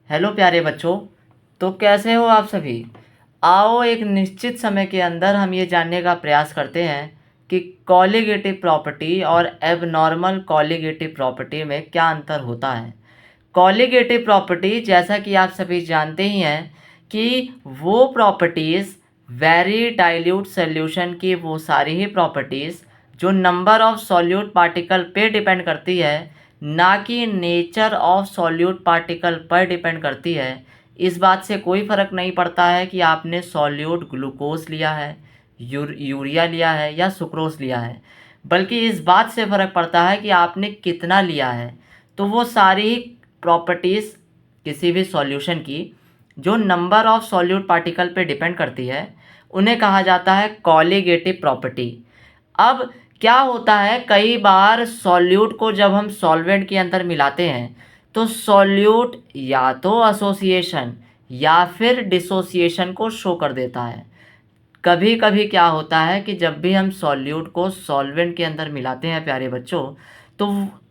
Hello प्यारे बच्चों। तो कैसे हो आप सभी। आओ एक निश्चित समय के अंदर हम ये जानने का प्रयास करते हैं कि कॉलिगेटिव प्रॉपर्टी और एबनॉर्मल कॉलिगेटिव प्रॉपर्टी में क्या अंतर होता है। कॉलिगेटिव प्रॉपर्टी जैसा कि आप सभी जानते ही हैं कि वो प्रॉपर्टीज़ वेरी डाइल्यूट सॉल्यूशन की वो सारी ही प्रॉपर्टीज़ जो नंबर ऑफ सॉल्यूट पार्टिकल पे डिपेंड करती है, ना कि नेचर ऑफ सॉल्यूट पार्टिकल पर डिपेंड करती है। इस बात से कोई फ़र्क नहीं पड़ता है कि आपने सॉल्यूट ग्लूकोज लिया है, यूरिया लिया है या सुक्रोज लिया है, बल्कि इस बात से फ़र्क पड़ता है कि आपने कितना लिया है। तो वो सारी प्रॉपर्टीज़ किसी भी सॉल्यूशन की जो नंबर ऑफ सॉल्यूट पार्टिकल पे डिपेंड करती है, उन्हें कहा जाता है कॉलिगेटिव प्रॉपर्टी। अब क्या होता है, कई बार सॉल्यूट को जब हम सॉल्वेंट के अंदर मिलाते हैं तो सॉल्यूट या तो एसोसिएशन या फिर डिसोसिएशन को शो कर देता है। कभी कभी क्या होता है कि जब भी हम सॉल्यूट को सॉल्वेंट के अंदर मिलाते हैं प्यारे बच्चों,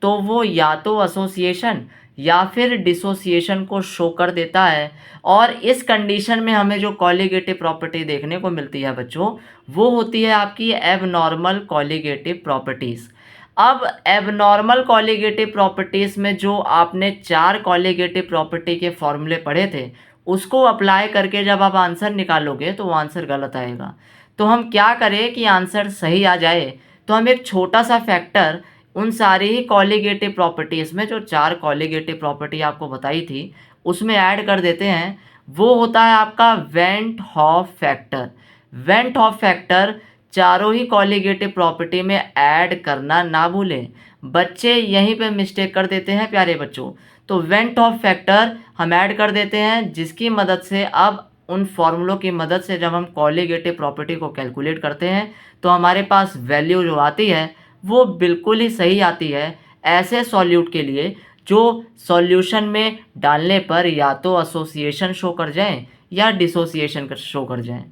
तो वो या तो एसोसिएशन या फिर डिसोसिएशन को शो कर देता है। और इस कंडीशन में हमें जो कॉलिगेटिव प्रॉपर्टी देखने को मिलती है बच्चों, वो होती है आपकी एबनॉर्मल कॉलिगेटिव प्रॉपर्टीज़। अब एबनॉर्मल कॉलिगेटिव प्रॉपर्टीज़ में जो आपने 4 कॉलिगेटिव प्रॉपर्टी के फॉर्मूले पढ़े थे, उसको अप्लाई करके जब आप आंसर निकालोगे तो वो आंसर गलत आएगा। तो हम क्या करें कि आंसर सही आ जाए, तो हम एक छोटा सा फैक्टर उन सारी ही कॉलिगेटिव प्रॉपर्टीज़ में, जो 4 कॉलिगेटिव प्रॉपर्टी आपको बताई थी, उसमें ऐड कर देते हैं। वो होता है आपका went half factor. Went half factor चारों ही कॉलिगेटिव प्रॉपर्टी में ऐड करना ना भूलें। बच्चे यहीं पे मिस्टेक कर देते हैं प्यारे बच्चों। तो वेंट ऑफ फैक्टर हम ऐड कर देते हैं, जिसकी मदद से अब उन फॉर्मूलों की मदद से जब हम कॉलिगेटिव प्रॉपर्टी को कैलकुलेट करते हैं तो हमारे पास वैल्यू जो आती है वो बिल्कुल ही सही आती है ऐसे सॉल्यूट के लिए जो सॉल्यूशन में डालने पर या तो एसोसिएशन शो कर जाएं या डिसोसिएशन शो कर जाएं।